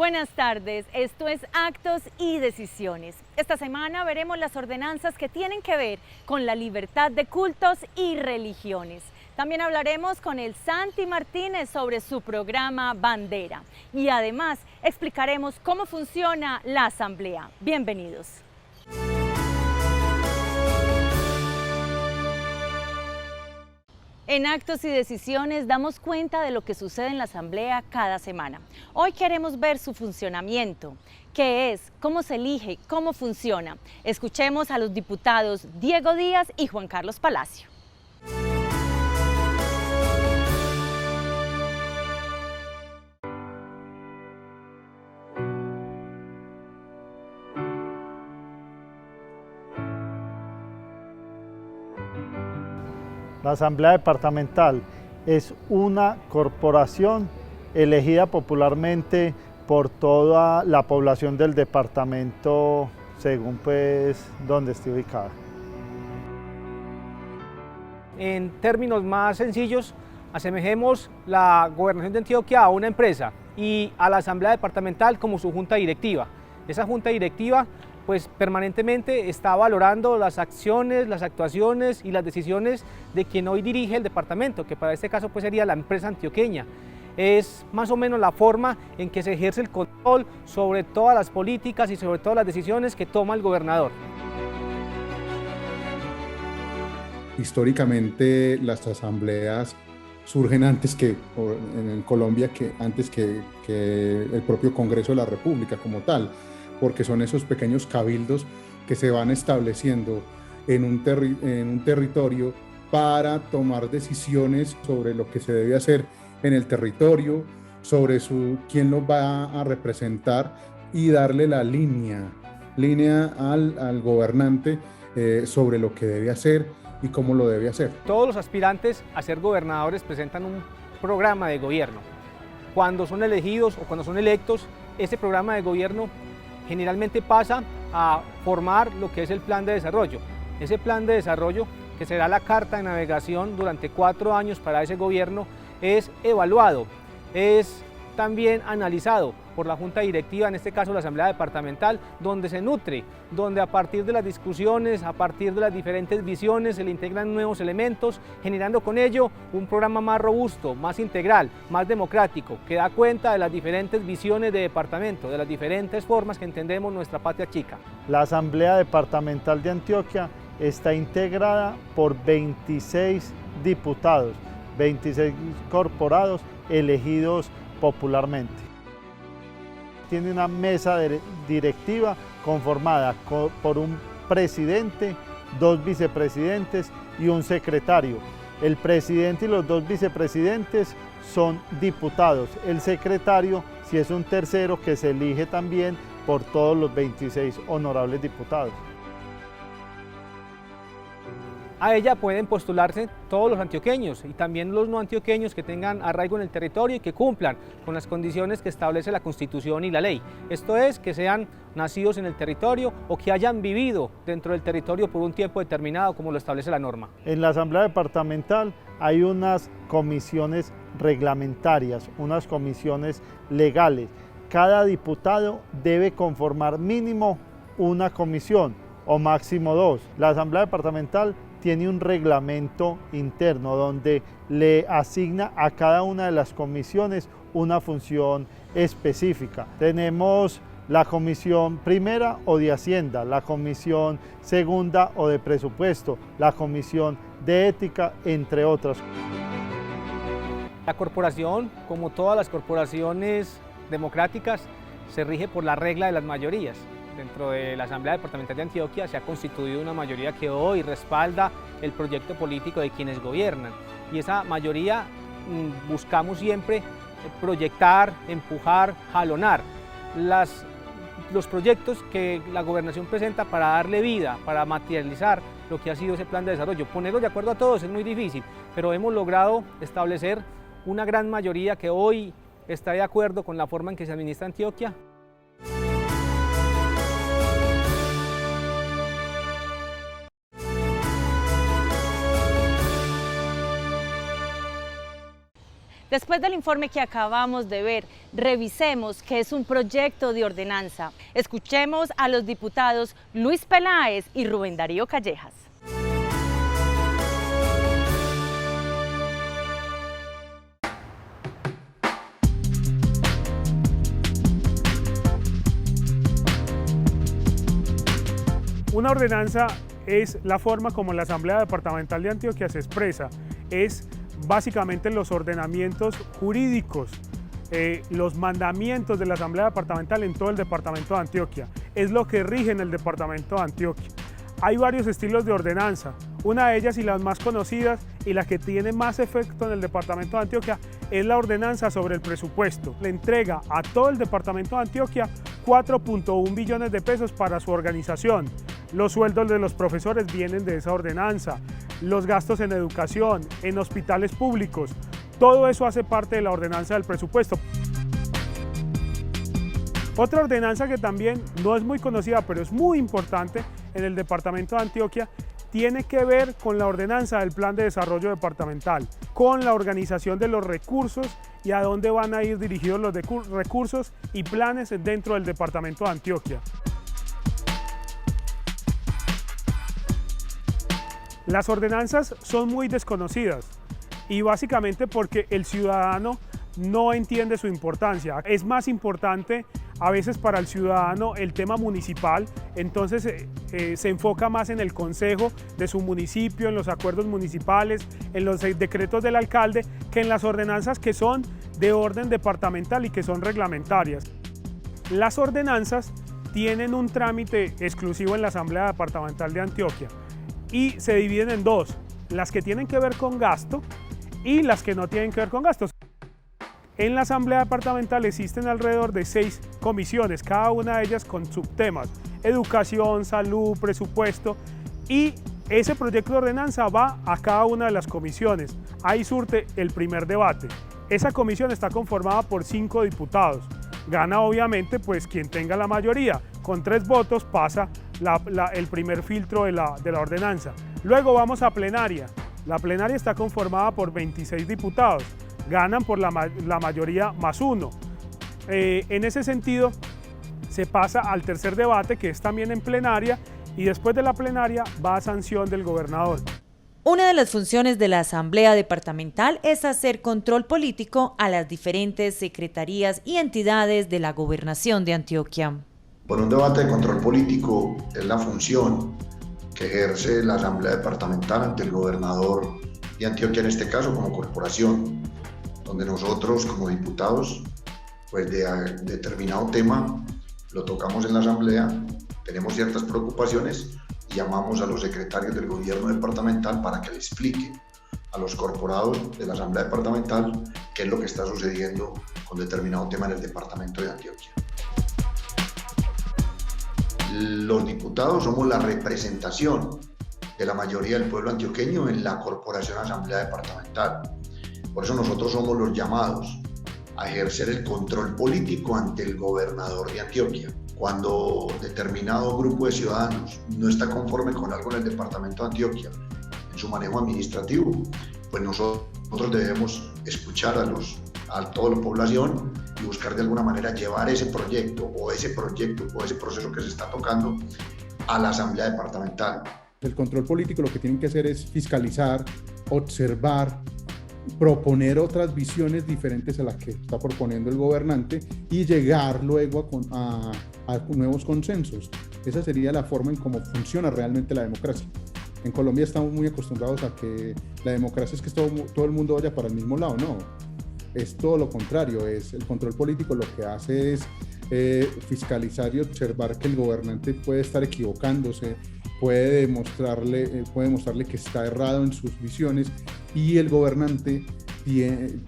Buenas tardes, esto es Actos y Decisiones. Esta semana veremos las ordenanzas que tienen que ver con la libertad de cultos y religiones. También hablaremos con el Santi Martínez sobre su programa Bandera y además explicaremos cómo funciona la Asamblea. Bienvenidos. En Actos y Decisiones damos cuenta de lo que sucede en la Asamblea cada semana. Hoy queremos ver su funcionamiento, qué es, cómo se elige, cómo funciona. Escuchemos a los diputados Diego Díaz y Juan Carlos Palacio. La Asamblea Departamental es una corporación elegida popularmente por toda la población del departamento según donde esté ubicada. En términos más sencillos, asemejemos la Gobernación de Antioquia a una empresa y a la Asamblea Departamental como su junta directiva. Esa junta directiva pues permanentemente está valorando las acciones, las actuaciones y las decisiones de quien hoy dirige el departamento, que para este caso pues sería la empresa antioqueña. Es más o menos la forma en que se ejerce el control sobre todas las políticas y sobre todas las decisiones que toma el gobernador. Históricamente las asambleas surgen antes que, en Colombia, antes que el propio Congreso de la República como tal, porque son esos pequeños cabildos que se van estableciendo en un territorio para tomar decisiones sobre lo que se debe hacer en el territorio, sobre quién los va a representar y darle la línea al gobernante sobre lo que debe hacer y cómo lo debe hacer. Todos los aspirantes a ser gobernadores presentan un programa de gobierno. Cuando son elegidos o cuando son electos, ese programa de gobierno generalmente pasa a formar lo que es el plan de desarrollo. Ese plan de desarrollo, que será la carta de navegación durante 4 años para ese gobierno, es evaluado, es también analizado por la Junta Directiva, en este caso la Asamblea Departamental, donde se nutre, donde a partir de las discusiones, a partir de las diferentes visiones, se le integran nuevos elementos, generando con ello un programa más robusto, más integral, más democrático, que da cuenta de las diferentes visiones de departamento, de las diferentes formas que entendemos nuestra patria chica. La Asamblea Departamental de Antioquia está integrada por 26 diputados, 26 corporados elegidos popularmente. Tiene una mesa directiva conformada por un presidente, 2 vicepresidentes y un secretario. El presidente y los 2 vicepresidentes son diputados. El secretario, si es un tercero, que se elige también por todos los 26 honorables diputados. A ella pueden postularse todos los antioqueños y también los no antioqueños que tengan arraigo en el territorio y que cumplan con las condiciones que establece la Constitución y la ley. Esto es, que sean nacidos en el territorio o que hayan vivido dentro del territorio por un tiempo determinado, como lo establece la norma. En la Asamblea Departamental hay unas comisiones reglamentarias, unas comisiones legales. Cada diputado debe conformar mínimo una comisión o máximo 2. La Asamblea Departamental tiene un reglamento interno donde le asigna a cada una de las comisiones una función específica. Tenemos la comisión primera o de Hacienda, la comisión segunda o de presupuesto, la comisión de ética, entre otras. La corporación, como todas las corporaciones democráticas, se rige por la regla de las mayorías. Dentro de la Asamblea Departamental de Antioquia se ha constituido una mayoría que hoy respalda el proyecto político de quienes gobiernan. Y esa mayoría buscamos siempre proyectar, empujar, jalonar los proyectos que la gobernación presenta para darle vida, para materializar lo que ha sido ese plan de desarrollo. Ponerlos de acuerdo a todos es muy difícil, pero hemos logrado establecer una gran mayoría que hoy está de acuerdo con la forma en que se administra Antioquia. Después del informe que acabamos de ver, revisemos qué es un proyecto de ordenanza. Escuchemos a los diputados Luis Peláez y Rubén Darío Callejas. Una ordenanza es la forma como la Asamblea Departamental de Antioquia se expresa. Es básicamente los ordenamientos jurídicos, los mandamientos de la Asamblea Departamental en todo el departamento de Antioquia. Es lo que rige en el departamento de Antioquia. Hay varios estilos de ordenanza. Una de ellas y las más conocidas y la que tiene más efecto en el departamento de Antioquia es la ordenanza sobre el presupuesto. Le entrega a todo el departamento de Antioquia 4.1 billones de pesos para su organización. Los sueldos de los profesores vienen de esa ordenanza, los gastos en educación, en hospitales públicos, todo eso hace parte de la ordenanza del presupuesto. Otra ordenanza que también no es muy conocida, pero es muy importante en el departamento de Antioquia, tiene que ver con la ordenanza del Plan de Desarrollo Departamental, con la organización de los recursos y a dónde van a ir dirigidos los recursos y planes dentro del departamento de Antioquia. Las ordenanzas son muy desconocidas y básicamente porque el ciudadano no entiende su importancia. Es más importante a veces para el ciudadano el tema municipal, entonces se enfoca más en el consejo de su municipio, en los acuerdos municipales, en los decretos del alcalde, que en las ordenanzas que son de orden departamental y que son reglamentarias. Las ordenanzas tienen un trámite exclusivo en la Asamblea Departamental de Antioquia y se dividen en dos, las que tienen que ver con gasto y las que no tienen que ver con gastos. En la Asamblea Departamental existen alrededor de 6 comisiones, cada una de ellas con subtemas, educación, salud, presupuesto, y ese proyecto de ordenanza va a cada una de las comisiones. Ahí surte el primer debate. Esa comisión está conformada por 5 diputados. Gana obviamente pues quien tenga la mayoría. Con 3 votos pasa el primer filtro de la ordenanza. Luego vamos a plenaria. La plenaria está conformada por 26 diputados. Ganan por la mayoría más 1. En ese sentido, se pasa al tercer debate, que es también en plenaria, y después de la plenaria va a sanción del gobernador. Una de las funciones de la Asamblea Departamental es hacer control político a las diferentes secretarías y entidades de la Gobernación de Antioquia. Bueno, un debate de control político es la función que ejerce la Asamblea Departamental ante el gobernador de Antioquia, en este caso como corporación, donde nosotros como diputados, pues de determinado tema, lo tocamos en la Asamblea, tenemos ciertas preocupaciones y llamamos a los secretarios del gobierno departamental para que le expliquen a los corporados de la Asamblea Departamental qué es lo que está sucediendo con determinado tema en el departamento de Antioquia. Los diputados somos la representación de la mayoría del pueblo antioqueño en la Corporación Asamblea Departamental. Por eso nosotros somos los llamados a ejercer el control político ante el gobernador de Antioquia. Cuando determinado grupo de ciudadanos no está conforme con algo en el departamento de Antioquia, en su manejo administrativo, pues nosotros debemos escuchar a toda la población y buscar de alguna manera llevar ese proyecto o ese proceso que se está tocando a la Asamblea Departamental. El control político lo que tienen que hacer es fiscalizar, observar, proponer otras visiones diferentes a las que está proponiendo el gobernante y llegar luego a nuevos consensos. Esa sería la forma en cómo funciona realmente la democracia. En Colombia estamos muy acostumbrados a que la democracia es que todo el mundo vaya para el mismo lado. No, es todo lo contrario. El control político lo que hace es fiscalizar y observar que el gobernante puede estar equivocándose, puede demostrarle que está errado en sus visiones, y el gobernante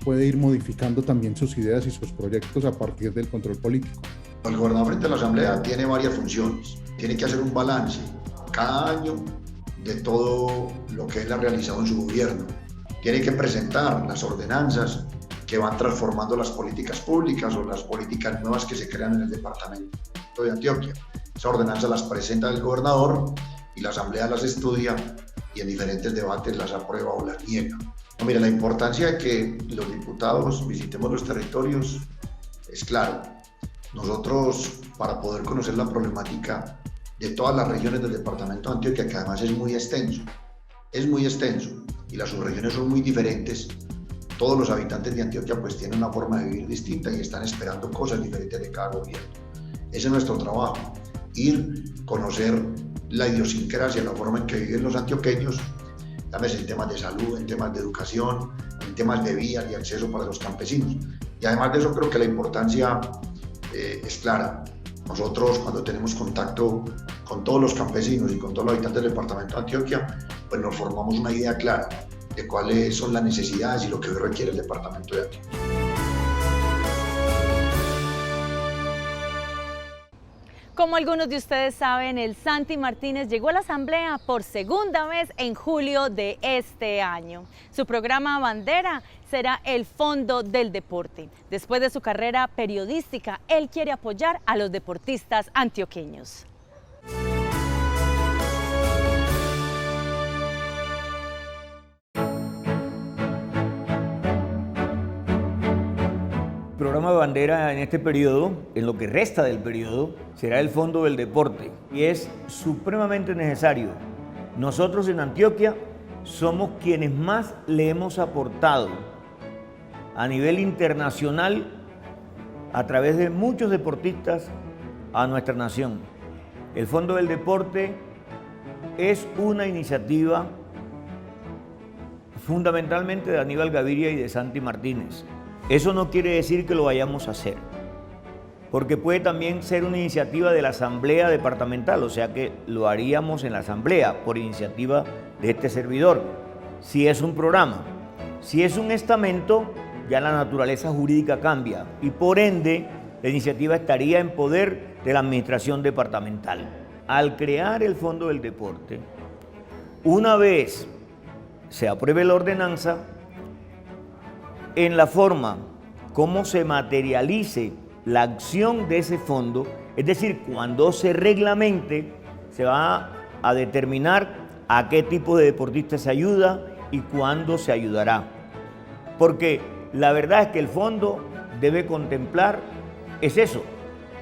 puede ir modificando también sus ideas y sus proyectos a partir del control político. El gobernador frente a la Asamblea tiene varias funciones. Tiene que hacer un balance cada año de todo lo que él ha realizado en su gobierno. Tiene que presentar las ordenanzas que van transformando las políticas públicas o las políticas nuevas que se crean en el departamento de Antioquia. Esas ordenanzas las presenta el gobernador y la Asamblea las estudia y en diferentes debates las aprueba o las niega. No, mire, la importancia de que los diputados visitemos los territorios es claro. Nosotros, para poder conocer la problemática de todas las regiones del departamento de Antioquia, que además es muy extenso, y las subregiones son muy diferentes, todos los habitantes de Antioquia pues tienen una forma de vivir distinta y están esperando cosas diferentes de cada gobierno. Ese es nuestro trabajo, ir, conocer la idiosincrasia, la forma en que viven los antioqueños, llámese en temas de salud, en temas de educación, en temas de vías y acceso para los campesinos. Y además de eso creo que la importancia es clara. Nosotros cuando tenemos contacto con todos los campesinos y con todos los habitantes del departamento de Antioquia, pues nos formamos una idea clara de cuáles son las necesidades y lo que hoy requiere el departamento de Antioquia. Como algunos de ustedes saben, el Santi Martínez llegó a la Asamblea por segunda vez en julio de este año. Su programa bandera será el Fondo del Deporte. Después de su carrera periodística, él quiere apoyar a los deportistas antioqueños. El programa de bandera en este periodo, en lo que resta del periodo, será el Fondo del Deporte y es supremamente necesario. Nosotros en Antioquia somos quienes más le hemos aportado a nivel internacional a través de muchos deportistas a nuestra nación. El Fondo del Deporte es una iniciativa fundamentalmente de Aníbal Gaviria y de Santi Martínez. Eso no quiere decir que lo vayamos a hacer, porque puede también ser una iniciativa de la Asamblea Departamental, o sea que lo haríamos en la Asamblea por iniciativa de este servidor, si es un programa. Si es un estamento, ya la naturaleza jurídica cambia y por ende la iniciativa estaría en poder de la Administración Departamental. Al crear el Fondo del Deporte, una vez se apruebe la ordenanza, en la forma como se materialice la acción de ese fondo, es decir, cuando se reglamente, se va a determinar a qué tipo de deportista se ayuda y cuándo se ayudará. Porque la verdad es que el fondo debe contemplar, es eso,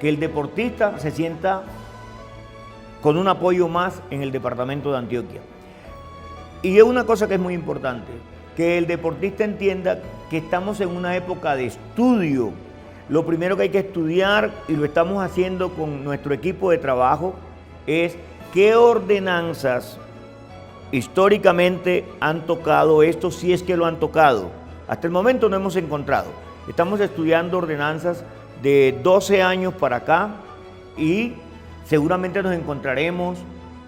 que el deportista se sienta con un apoyo más en el departamento de Antioquia. Y es una cosa que es muy importante, que el deportista entienda que estamos en una época de estudio. Lo primero que hay que estudiar, y lo estamos haciendo con nuestro equipo de trabajo, es qué ordenanzas históricamente han tocado esto, si es que lo han tocado. Hasta el momento no hemos encontrado. Estamos estudiando ordenanzas de 12 años para acá y seguramente nos encontraremos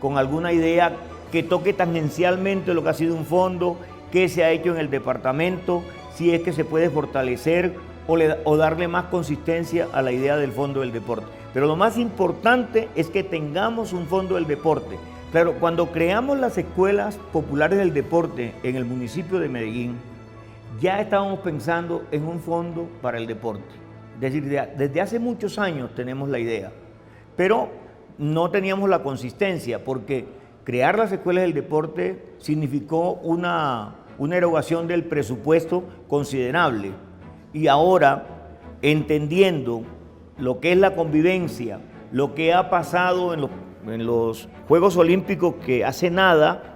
con alguna idea que toque tangencialmente lo que ha sido un fondo, qué se ha hecho en el departamento, si es que se puede fortalecer o darle más consistencia a la idea del Fondo del Deporte. Pero lo más importante es que tengamos un Fondo del Deporte. Claro, cuando creamos las escuelas populares del deporte en el municipio de Medellín, ya estábamos pensando en un fondo para el deporte. Es decir, desde hace muchos años tenemos la idea, pero no teníamos la consistencia, porque crear las escuelas del deporte significó una erogación del presupuesto considerable. Y ahora, entendiendo lo que es la convivencia, lo que ha pasado en los Juegos Olímpicos, que hace nada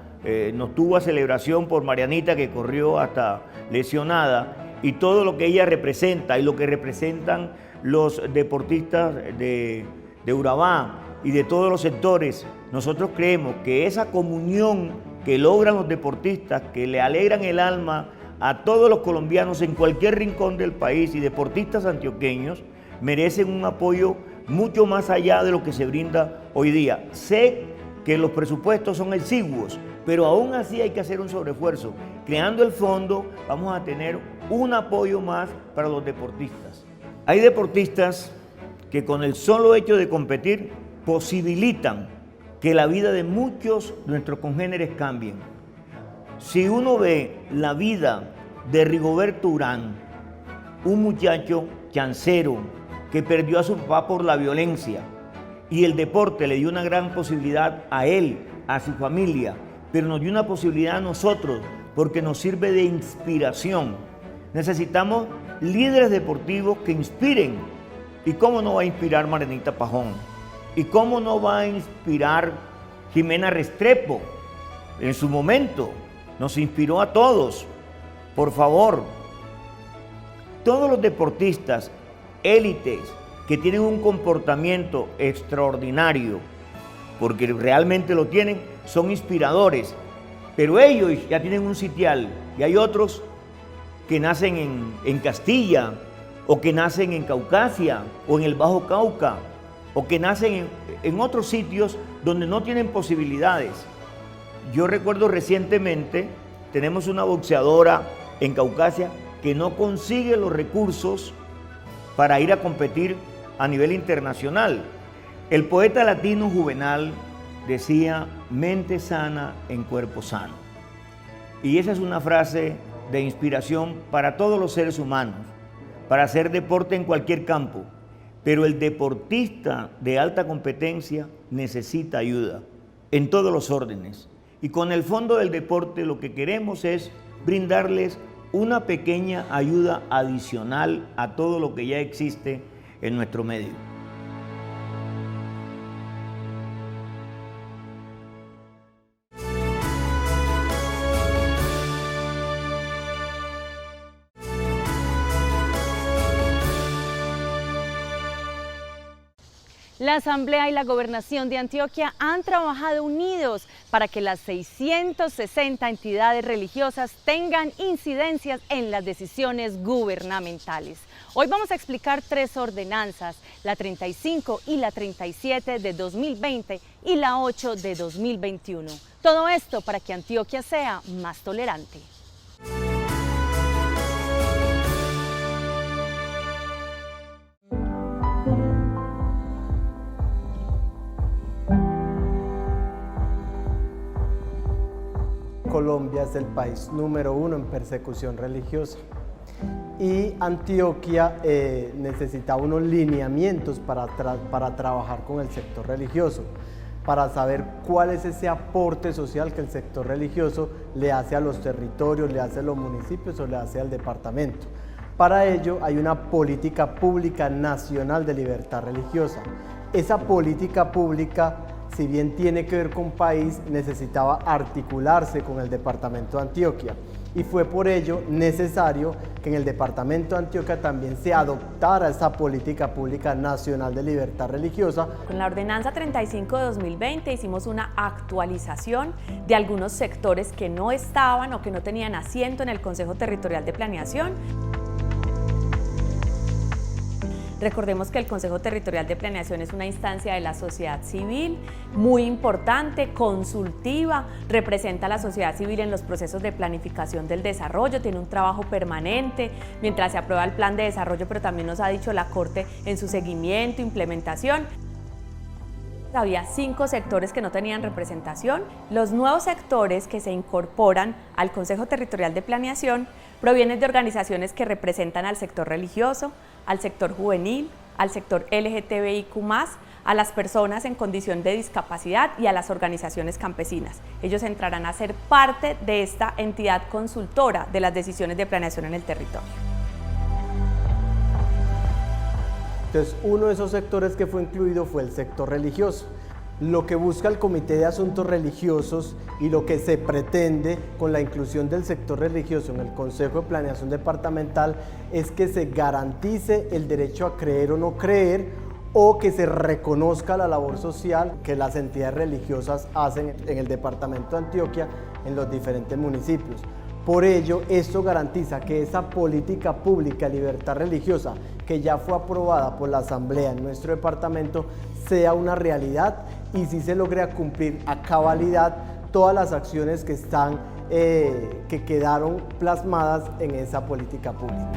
nos tuvo a celebración por Marianita, que corrió hasta lesionada, y todo lo que ella representa y lo que representan los deportistas de Urabá y de todos los sectores, nosotros creemos que esa comunión que logran los deportistas, que le alegran el alma a todos los colombianos en cualquier rincón del país y deportistas antioqueños, merecen un apoyo mucho más allá de lo que se brinda hoy día. Sé que los presupuestos son exiguos, pero aún así hay que hacer un sobreesfuerzo. Creando el fondo vamos a tener un apoyo más para los deportistas. Hay deportistas que con el solo hecho de competir posibilitan que la vida de muchos de nuestros congéneres cambien. Si uno ve la vida de Rigoberto Urán, un muchacho chancero que perdió a su papá por la violencia, y el deporte le dio una gran posibilidad a él, a su familia, pero nos dio una posibilidad a nosotros porque nos sirve de inspiración. Necesitamos líderes deportivos que inspiren. ¿Y cómo no va a inspirar Marianita Pajón? ¿Y cómo no va a inspirar Jimena Restrepo? En su momento nos inspiró a todos. Por favor, todos los deportistas élites que tienen un comportamiento extraordinario, porque realmente lo tienen, son inspiradores. Pero ellos ya tienen un sitial y hay otros que nacen en Castilla, o que nacen en Caucasia, o en el Bajo Cauca, o que nacen en otros sitios donde no tienen posibilidades. Yo recuerdo recientemente, tenemos una boxeadora en Caucasia que no consigue los recursos para ir a competir a nivel internacional. El poeta latino Juvenal decía, mente sana en cuerpo sano. Y esa es una frase de inspiración para todos los seres humanos, para hacer deporte en cualquier campo, pero el deportista de alta competencia necesita ayuda en todos los órdenes. Y con el Fondo del Deporte lo que queremos es brindarles una pequeña ayuda adicional a todo lo que ya existe en nuestro medio. La Asamblea y la Gobernación de Antioquia han trabajado unidos para que las 660 entidades religiosas tengan incidencias en las decisiones gubernamentales. Hoy vamos a explicar 3 ordenanzas, la 35 y la 37 de 2020 y la 8 de 2021. Todo esto para que Antioquia sea más tolerante. Colombia es el país número 1 en persecución religiosa y Antioquia necesitaba unos lineamientos para trabajar con el sector religioso, para saber cuál es ese aporte social que el sector religioso le hace a los territorios, le hace a los municipios o le hace al departamento. Para ello hay una política pública nacional de libertad religiosa. Esa política pública, si bien tiene que ver con país, necesitaba articularse con el departamento de Antioquia y fue por ello necesario que en el departamento de Antioquia también se adoptara esa política pública nacional de libertad religiosa. Con la ordenanza 35 de 2020 hicimos una actualización de algunos sectores que no estaban o que no tenían asiento en el Consejo Territorial de Planeación. Recordemos que el Consejo Territorial de Planeación es una instancia de la sociedad civil muy importante, consultiva, representa a la sociedad civil en los procesos de planificación del desarrollo, tiene un trabajo permanente mientras se aprueba el plan de desarrollo, pero también nos ha dicho la Corte en su seguimiento, implementación. Había 5 sectores que no tenían representación. Los nuevos sectores que se incorporan al Consejo Territorial de Planeación provienen de organizaciones que representan al sector religioso, al sector juvenil, al sector LGTBIQ+, a las personas en condición de discapacidad y a las organizaciones campesinas. Ellos entrarán a ser parte de esta entidad consultora de las decisiones de planeación en el territorio. Entonces, uno de esos sectores que fue incluido fue el sector religioso. Lo que busca el Comité de Asuntos Religiosos y lo que se pretende con la inclusión del sector religioso en el Consejo de Planeación Departamental es que se garantice el derecho a creer o no creer, o que se reconozca la labor social que las entidades religiosas hacen en el departamento de Antioquia en los diferentes municipios. Por ello, esto garantiza que esa política pública de libertad religiosa que ya fue aprobada por la Asamblea en nuestro departamento sea una realidad y si se logra cumplir a cabalidad todas las acciones que quedaron plasmadas en esa política pública.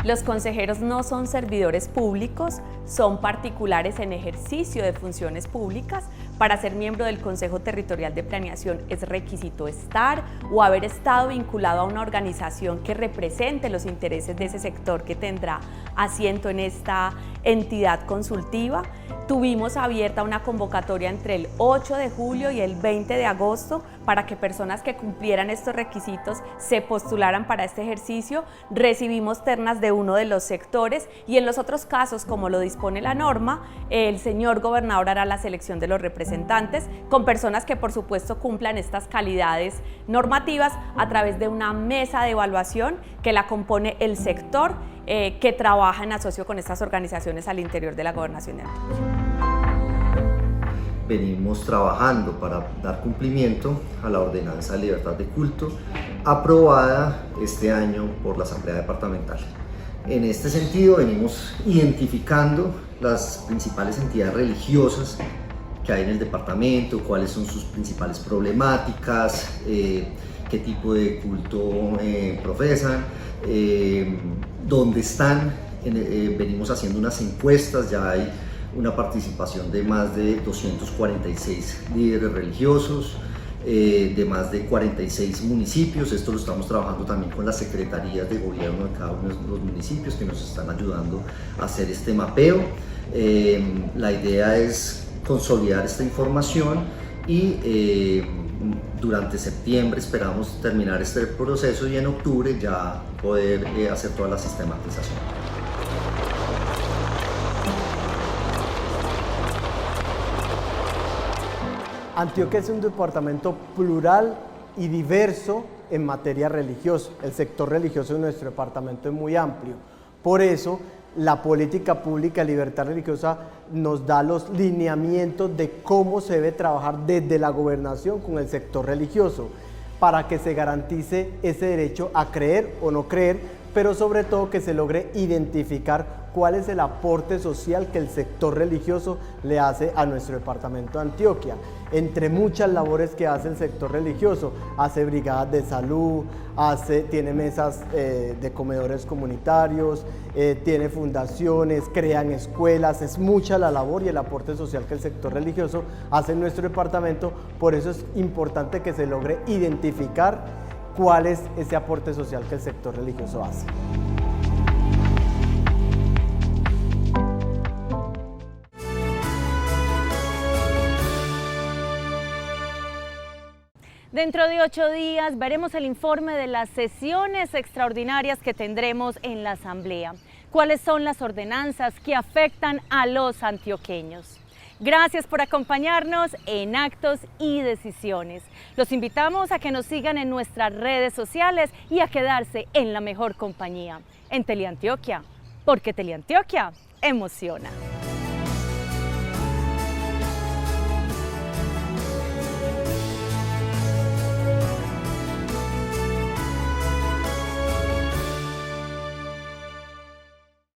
Los consejeros no son servidores públicos, son particulares en ejercicio de funciones públicas. Para ser miembro del Consejo Territorial de Planeación es requisito estar o haber estado vinculado a una organización que represente los intereses de ese sector que tendrá asiento en esta entidad consultiva. Tuvimos abierta una convocatoria entre el 8 de julio y el 20 de agosto para que personas que cumplieran estos requisitos se postularan para este ejercicio. Recibimos ternas de uno de los sectores y en los otros casos, como lo dispone la norma, el señor gobernador hará la selección de los representantes con personas que por supuesto cumplan estas calidades normativas a través de una mesa de evaluación que la compone el sector que trabaja en asocio con estas organizaciones al interior de la Gobernación de Antioquia. Venimos trabajando para dar cumplimiento a la ordenanza de libertad de culto aprobada este año por la Asamblea Departamental. En este sentido venimos identificando las principales entidades religiosas que hay en el departamento, cuáles son sus principales problemáticas, qué tipo de culto profesan, dónde están. Venimos haciendo unas encuestas, ya hay una participación de más de 246 líderes religiosos, de más de 46 municipios. Esto lo estamos trabajando también con las secretarías de gobierno de cada uno de los municipios que nos están ayudando a hacer este mapeo. La idea es consolidar esta información y durante septiembre esperamos terminar este proceso y en octubre ya poder hacer toda la sistematización. Antioquia es un departamento plural y diverso en materia religiosa. El sector religioso de nuestro departamento es muy amplio. Por eso, la política pública de libertad religiosa nos da los lineamientos de cómo se debe trabajar desde la gobernación con el sector religioso para que se garantice ese derecho a creer o no creer, pero sobre todo que se logre identificar cuál es el aporte social que el sector religioso le hace a nuestro departamento de Antioquia. Entre muchas labores que hace el sector religioso, hace brigadas de salud, tiene mesas de comedores comunitarios, tiene fundaciones, crean escuelas. Es mucha la labor y el aporte social que el sector religioso hace en nuestro departamento. Por eso es importante que se logre identificar cuál es ese aporte social que el sector religioso hace. Dentro de 8 días veremos el informe de las sesiones extraordinarias que tendremos en la Asamblea. ¿Cuáles son las ordenanzas que afectan a los antioqueños? Gracias por acompañarnos en Actos y Decisiones. Los invitamos a que nos sigan en nuestras redes sociales y a quedarse en la mejor compañía, en Teleantioquia, porque Teleantioquia emociona.